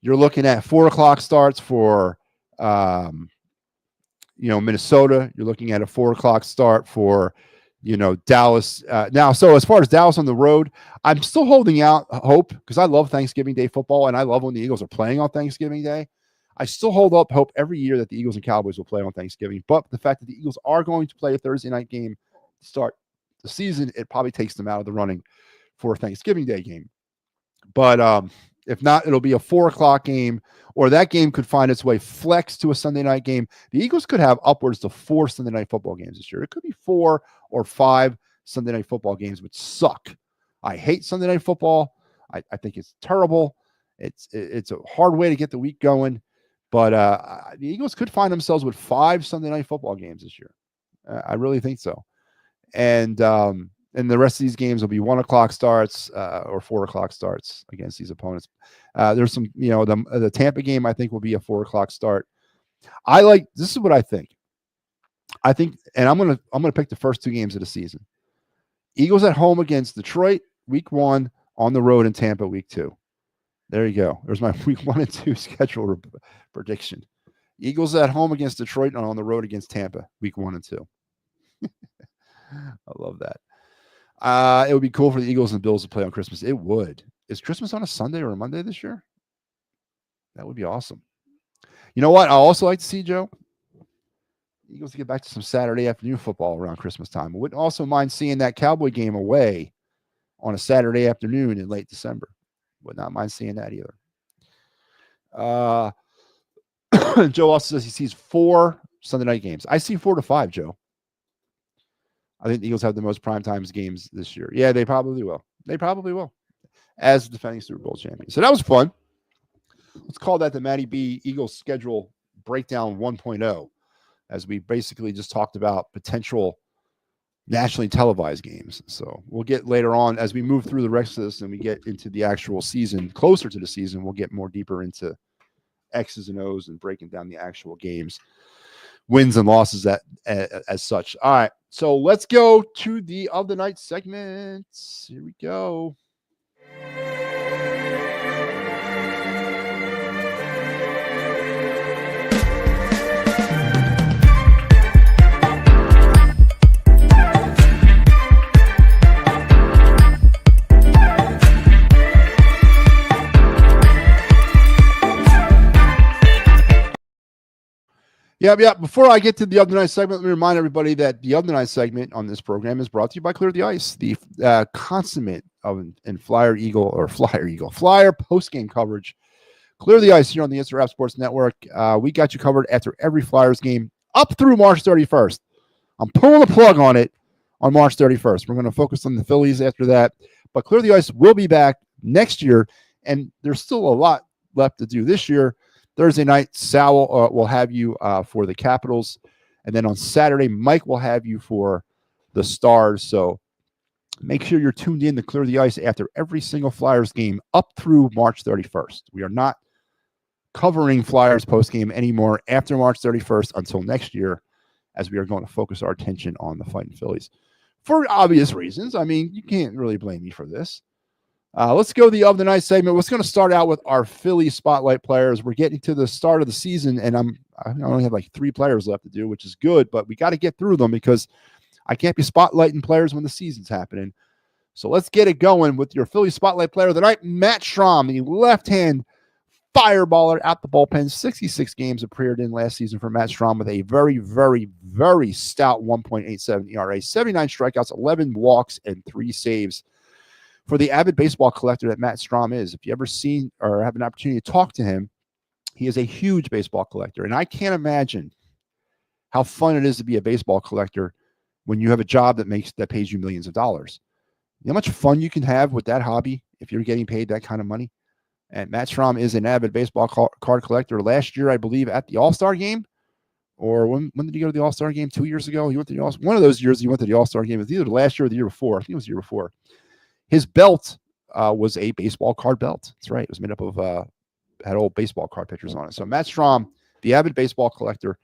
you're looking at 4:00 starts for, Minnesota. You're looking at a 4:00 start for, Dallas. Now, so as far as Dallas on the road, I'm still holding out hope because I love Thanksgiving Day football and I love when the Eagles are playing on Thanksgiving Day. I still hold up hope every year that the Eagles and Cowboys will play on Thanksgiving. But the fact that the Eagles are going to play a Thursday night game to start the season, it probably takes them out of the running for a Thanksgiving Day game. But If not, it'll be a 4:00 game, or that game could find its way flex to a Sunday night game. The Eagles could have upwards to 4 Sunday night football games this year. It could be 4 or 5 Sunday night football games, which suck. I hate Sunday night football. I think it's terrible. It's a hard way to get the week going. But the Eagles could find themselves with 5 Sunday night football games this year. I really think so. And the rest of these games will be 1:00 starts or 4:00 starts against these opponents. There's some, the Tampa game I think will be a 4:00 start. This is what I think. And I'm gonna pick the first 2 games of the season. Eagles at home against Detroit, week 1, on the road in Tampa, week 2. There you go. There's my week 1 and 2 schedule prediction. Eagles at home against Detroit and on the road against Tampa, week 1 and 2. I love that. It would be cool for the Eagles and Bills to play on Christmas. It would. Is Christmas on a Sunday or a Monday this year? That would be awesome. You know what? I also like to see, Joe, Eagles to get back to some Saturday afternoon football around Christmas time. I wouldn't also mind seeing that Cowboy game away on a Saturday afternoon in late December. Would not mind seeing that either. Joe also says he sees 4 Sunday night games. I see 4 to 5, Joe. I think the Eagles have the most prime times games this year. Yeah, they probably will. They probably will, as defending Super Bowl champions. So that was fun. Let's call that the MattyB Eagles schedule breakdown 1.0, as we basically just talked about potential nationally televised games. So we'll get later on as we move through the rest of this and we get into the actual season, closer to the season, we'll get more deeper into X's and O's and breaking down the actual games, wins and losses as such. All right, so let's go to the of the night segments. Here we go. Yeah. Before I get to the other night segment, let me remind everybody that the other night segment on this program is brought to you by Clear the Ice, the consummate in Flyer post-game coverage. Clear the Ice here on the Instant Rap Sports Network. We got you covered after every Flyers game up through March 31st. I'm pulling the plug on it on March 31st. We're going to focus on the Phillies after that. But Clear the Ice will be back next year, and there's still a lot left to do this year. Thursday night, Sal will have you for the Capitals. And then on Saturday, Mike will have you for the Stars. So make sure you're tuned in to Clear the Ice after every single Flyers game up through March 31st. We are not covering Flyers postgame anymore after March 31st until next year, as we are going to focus our attention on the Fighting Phillies. For obvious reasons. I mean, you can't really blame me for this. Let's go to the of the night segment. We're going to start out with our Philly spotlight players. We're getting to the start of the season, and I only have like 3 players left to do, which is good, but we got to get through them because I can't be spotlighting players when the season's happening. So let's get it going with your Philly spotlight player of the night, Matt Strahm, the left-hand fireballer at the bullpen. 66 games appeared in last season for Matt Strahm with a very, very, very stout 1.87 ERA, 79 strikeouts, 11 walks, and 3 saves. For the avid baseball collector that Matt Strahm is, if you ever seen or have an opportunity to talk to him, he is a huge baseball collector. And I can't imagine how fun it is to be a baseball collector when you have a job that pays you millions of dollars. You know how much fun you can have with that hobby if you're getting paid that kind of money? And Matt Strahm is an avid baseball card collector. Last year, I believe, at the All-Star game, or when did he go to the All-Star game? 2 years ago? He went to the one of those years he went to the All-Star game. It was either the last year or the year before. I think it was the year before. His belt was a baseball card belt. That's right. It was made up of, had old baseball card pictures on it. So Matt Strahm, the avid baseball collector,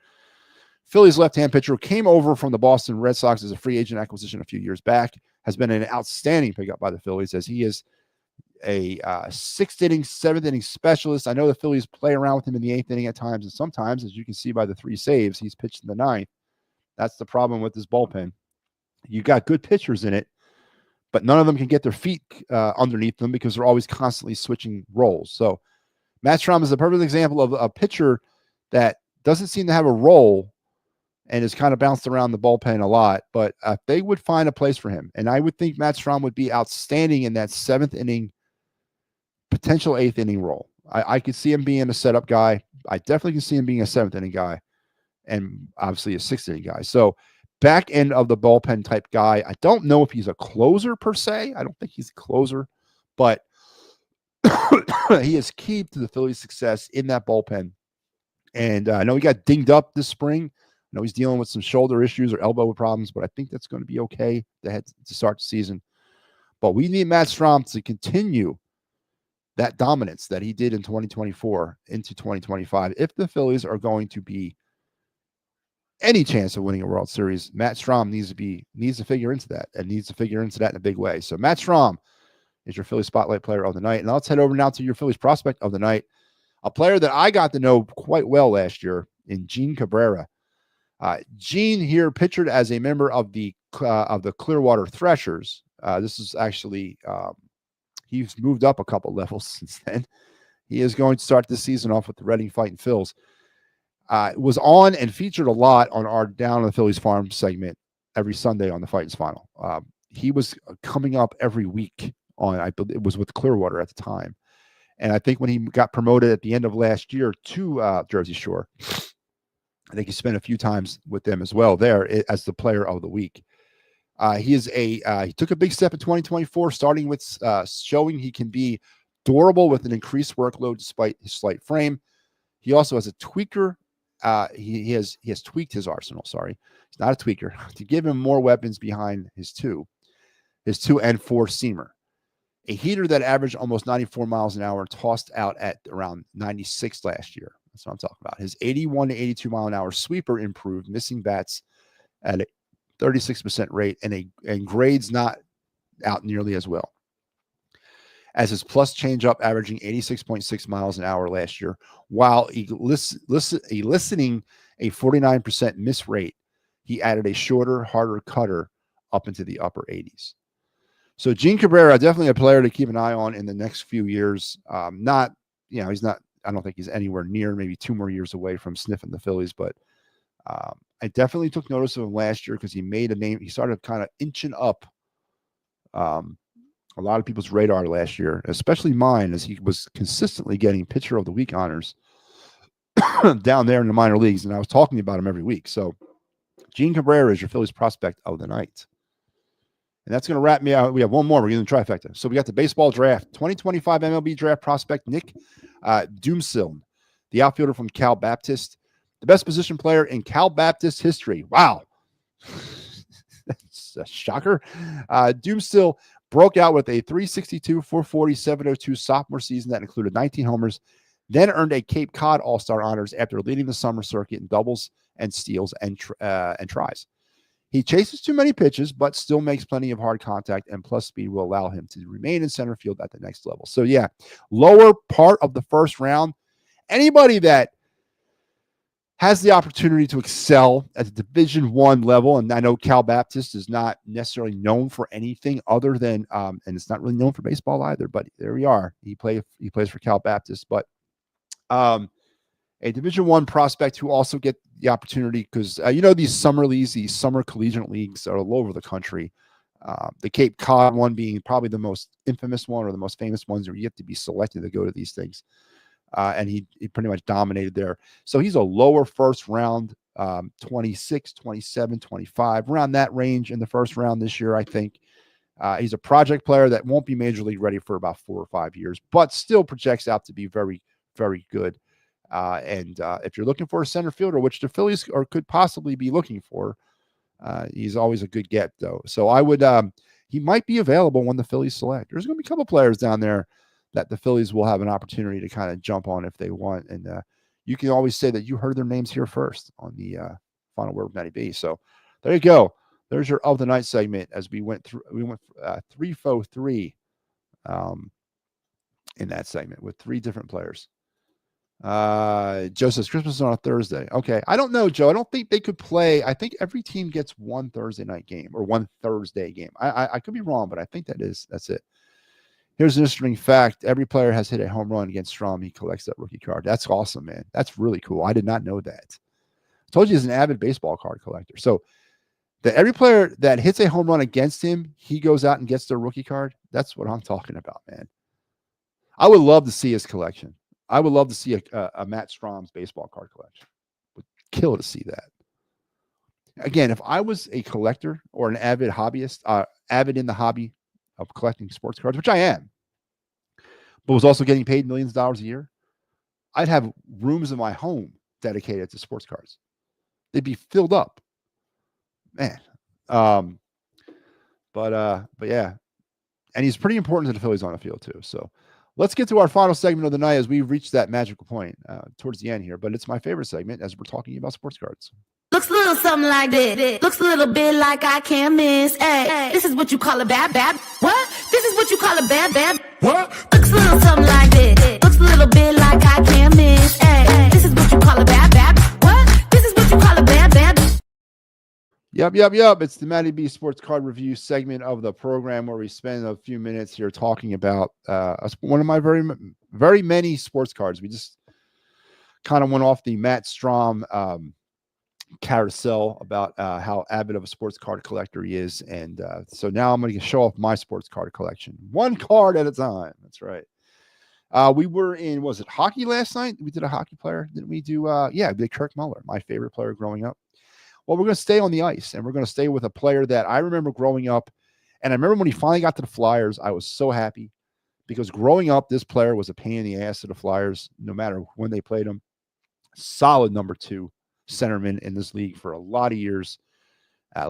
Phillies left-hand pitcher, came over from the Boston Red Sox as a free agent acquisition a few years back, has been an outstanding pickup by the Phillies as he is a 6th inning, 7th inning specialist. I know the Phillies play around with him in the 8th inning at times, and sometimes, as you can see by the 3 saves, he's pitched in the 9th. That's the problem with this bullpen. You got good pitchers in it, but none of them can get their feet underneath them because they're always constantly switching roles. So Matt Strahm is a perfect example of a pitcher that doesn't seem to have a role and is kind of bounced around the bullpen a lot, but they would find a place for him. And I would think Matt Strahm would be outstanding in that 7th inning potential 8th inning role. I could see him being a setup guy. I definitely can see him being a 7th inning guy, and obviously a 6th inning guy. So back end of the bullpen type guy. I don't know if he's a closer per se. I don't think he's a closer, but he is key to the Phillies' success in that bullpen. And I know he got dinged up this spring. I know he's dealing with some shoulder issues or elbow problems, but I think that's going to be okay to start the season. But we need Matt Strahm to continue that dominance that he did in 2024 into 2025. If the Phillies are going to be any chance of winning a World Series, Matt Strahm needs to figure into that and needs to figure into that in a big way. So Matt Strahm is your Phillies Spotlight Player of the Night. And let's head over now to your Phillies Prospect of the Night, a player that I got to know quite well last year in Gene Cabrera. Gene here pictured as a member of the Clearwater Threshers. This is actually he's moved up a couple levels since then. He is going to start this season off with the Reading Fighting Phils. Was on and featured a lot on our Down on the Phillies Farm segment every Sunday on the Fighting's Final. He was coming up every week on, I believe it was with Clearwater at the time. And I think when he got promoted at the end of last year to Jersey Shore, I think he spent a few times with them as well there as the player of the week. He took a big step in 2024, starting with showing he can be durable with an increased workload despite his slight frame. He also has a tweaker. He has tweaked his arsenal. Sorry, he's not a tweaker to give him more weapons behind his two and four seamer. A heater that averaged almost 94 miles an hour, tossed out at around 96 last year. That's what I'm talking about. His 81 to 82 mile an hour sweeper improved, missing bats at a 36% rate, and grades not out nearly as well as his plus changeup averaging 86.6 miles an hour last year, while eliciting a 49% miss rate. He added a shorter, harder cutter up into the upper 80s. So Gene Cabrera, definitely a player to keep an eye on in the next few years. He's not, I don't think he's anywhere near, maybe 2 more years away from sniffing the Phillies, but I definitely took notice of him last year because he made a name. He started kind of inching up a lot of people's radar last year, especially mine, as he was consistently getting pitcher of the week honors down there in the minor leagues. And I was talking about him every week. So Gene Cabrera is your Phillies prospect of the night. And that's going to wrap me out. We have one more. We're going to trifecta. So we got the baseball draft. 2025 MLB draft prospect Nick Doomsiln, the outfielder from Cal Baptist, the best position player in Cal Baptist history. Wow. That's a shocker. Doomsiln broke out with a 362, 440, 702 sophomore season that included 19 homers, then earned a Cape Cod All-Star honors after leading the summer circuit in doubles and steals and tries. He chases too many pitches, but still makes plenty of hard contact, and plus speed will allow him to remain in center field at the next level. So, yeah, lower part of the first round. Anybody that has the opportunity to excel at the Division I level, and I know Cal Baptist is not necessarily known for anything other than, and it's not really known for baseball either, but there we are. He plays for Cal Baptist, but a Division I prospect who also get the opportunity because, these summer leagues, these summer collegiate leagues are all over the country. The Cape Cod one being probably the most infamous one or the most famous ones where you have to be selected to go to these things. And he pretty much dominated there. So he's a lower first round, 26, 27, 25, around that range in the first round this year, I think. He's a project player that won't be major league ready for about 4 or 5 years, but still projects out to be very, very good. And if you're looking for a center fielder, which the Phillies could possibly be looking for, he's always a good get, though. So I would, he might be available when the Phillies select. There's going to be a couple players down there that the Phillies will have an opportunity to kind of jump on if they want. And you can always say that you heard their names here first on the Final Word with MattyB. So there you go. There's your Of the Night segment as we went 3 for 3 in that segment with 3 different players. Joe says Christmas is on a Thursday. Okay. I don't know, Joe. I don't think they could play. I think every team gets one Thursday night game or one Thursday game. I could be wrong, but I think that's it. Here's an interesting fact. Every player has hit a home run against Strahm. He collects that rookie card. That's awesome, man. That's really cool. I did not know that. I told you he's an avid baseball card collector. So that every player that hits a home run against him, he goes out and gets their rookie card. That's what I'm talking about, man. I would love to see his collection. I would love to see a Matt Strom's baseball card collection. Would kill to see that. Again, if I was a collector or an avid hobbyist, avid in the hobby of collecting sports cards, which I am, but was also getting paid millions of dollars a year, I'd have rooms in my home dedicated to sports cards. They'd be filled up, man. But yeah, and he's pretty important to the Phillies on the field too. So let's get to our final segment of the night as we've reached that magical point towards the end here. But it's my favorite segment as we're talking about sports cards. Looks a little something like this. Looks a little bit like I can't miss. Hey, this is what you call a bad. What? This is what you call a bad. What? Looks a little something like this. Looks a little bit like I can't miss. Hey, this is what you call a bad. What? This is what you call a bad. Yep. It's the MattyB Sports Card Review segment of the program where we spend a few minutes here talking about one of my very many sports cards. We just kind of went off the Matt Strom carousel about how avid of a sports card collector he is. And so now I'm going to show off my sports card collection. One card at a time. That's right. We were in, was it hockey last night? We did a hockey player. Didn't we do, we did Kirk Muller, my favorite player growing up. Well, we're going to stay on the ice, and we're going to stay with a player that I remember growing up. And I remember when he finally got to the Flyers, I was so happy because growing up, this player was a pain in the ass to the Flyers, no matter when they played him. Solid number 2 centerman in this league for a lot of years.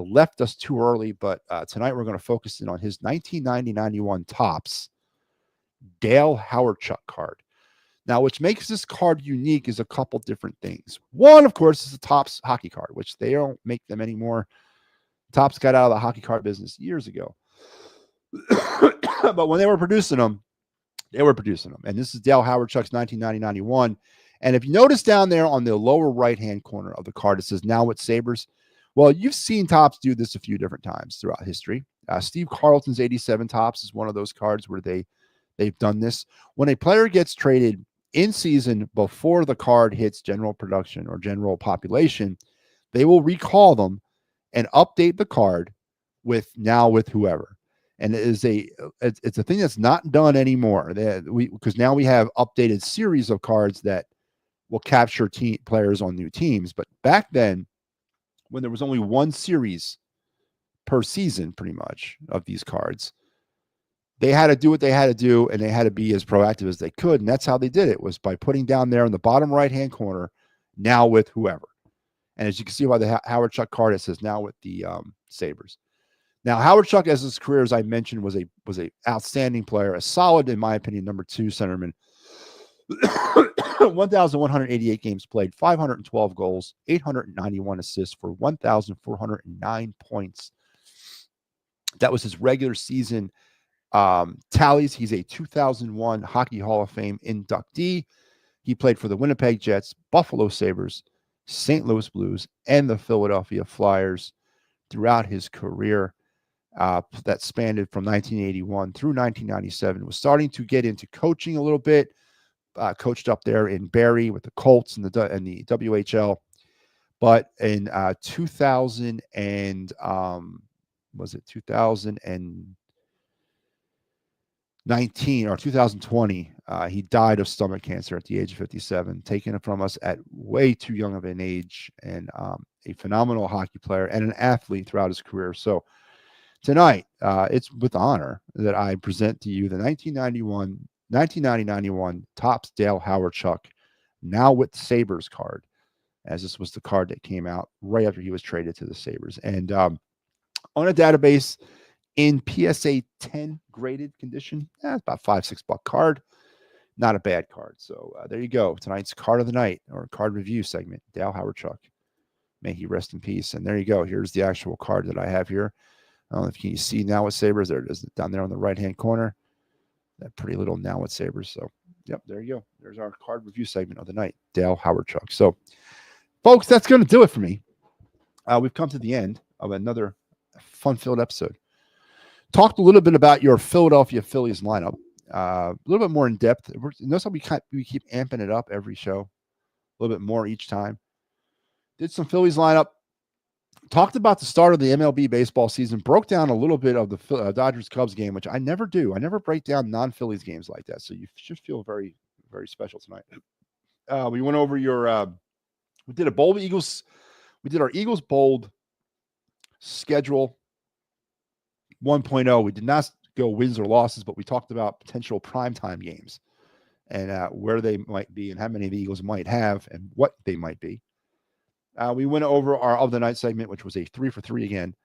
Left us too early, but tonight we're going to focus in on his 1990-91 Topps Dale Hawerchuk card. Now, which makes this card unique is a couple different things. One, of course, is the Topps hockey card, which they don't make them anymore. Topps got out of the hockey card business years ago. But when they were producing them, And this is Dale Hawerchuk's 1990-91. And if you notice down there on the lower right-hand corner of the card, it says now with Sabres. Well, you've seen Topps do this a few different times throughout history. Steve Carlton's 87 Topps is one of those cards where they've done this. When a player gets traded in season before the card hits general production or general population, they will recall them and update the card with whoever. And it's a thing that's not done anymore. Because now we have updated series of cards that will capture players on new teams. But back then, when there was only one series per season, pretty much, of these cards, they had to do what they had to do, and they had to be as proactive as they could. And that's how they did it, was by putting down there in the bottom right-hand corner, now with whoever. And as you can see by the Hawerchuk card, it says now with the Sabres. Now, Hawerchuk, as his career, as I mentioned, was a outstanding player, a solid, in my opinion, number 2 centerman. 1,188 games played, 512 goals, 891 assists for 1,409 points. That was his regular season tallies. He's a 2001 Hockey Hall of Fame inductee. He played for the Winnipeg Jets, Buffalo Sabres, St. Louis Blues, and the Philadelphia Flyers throughout his career. That spanned from 1981 through 1997. Was starting to get into coaching a little bit. Coached up there in Barrie with the Colts and the WHL. But in 2000 and was it 2019 or 2020, he died of stomach cancer at the age of 57, taking it from us at way too young of an age, and a phenomenal hockey player and an athlete throughout his career. So tonight, it's with honor that I present to you the 1990-91 Topps Dale Hawerchuk, now with the Sabres card, as this was the card that came out right after he was traded to the Sabres. And on a database in PSA 10 graded condition, it's about $5-6 card. Not a bad card. So there you go. Tonight's card of the night, or card review segment, Dale Hawerchuk. May he rest in peace. And there you go. Here's the actual card that I have here. I don't know if you can see now with Sabres. There it is down there on the right-hand corner. That pretty little now with Sabres. So, yep, there you go. There's our card review segment of the night, Dale Hawerchuk. So, folks, that's going to do it for me. We've come to the end of another fun-filled episode. Talked a little bit about your Philadelphia Phillies lineup. A little bit more in depth. Notice how we keep amping it up every show. A little bit more each time. Did some Phillies lineup. talked about the start of the MLB baseball season, broke down a little bit of the Dodgers-Cubs game, which I never do. I never break down non-Phillies games like that. So you should feel very, very special tonight. We went over we did a bold Eagles. We did our Eagles bold schedule 1.0. We did not go wins or losses, but we talked about potential primetime games and where they might be and how many the Eagles might have and what they might be. We went over our of the night segment, which was a 3 for 3 again,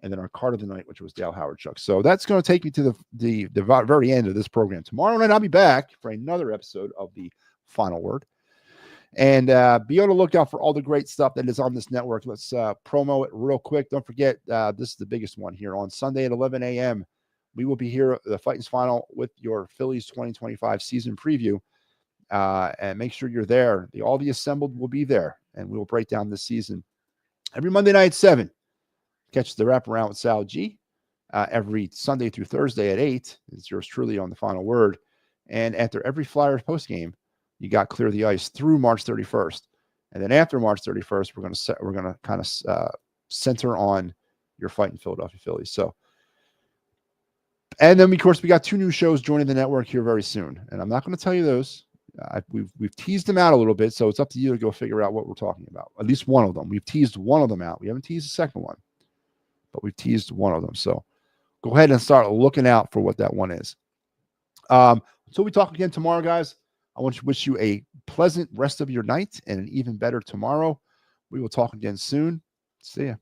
and then our card of the night, which was Dale Howard Chuck. So that's going to take me to the very end of this program. Tomorrow night, I'll be back for another episode of the Final Word. And be on the lookout for all the great stuff that is on this network. Let's promo it real quick. Don't forget, this is the biggest one here. On Sunday at 11 a.m., we will be here at the Fightins Final with your Phillies 2025 season preview. And make sure you're there. All the assembled will be there, and we will break down this season. Every Monday night at 7, catch the wraparound with Sal G. Every Sunday through Thursday at 8, it's yours truly on the Final Word. And after every Flyers postgame, you got Clear the Ice through March 31st. And then after March 31st, we're going to kind of center on your Fighting Philadelphia Phillies. So, and then, of course, we got 2 new shows joining the network here very soon. And I'm not going to tell you those. We've teased them out a little bit, so it's up to you to go figure out what we're talking about. At least one of them. We've teased one of them out. We haven't teased the second one, but we've teased one of them. So go ahead and start looking out for what that one is. Until we talk again tomorrow, guys, I want to wish you a pleasant rest of your night and an even better tomorrow. We will talk again soon. See ya.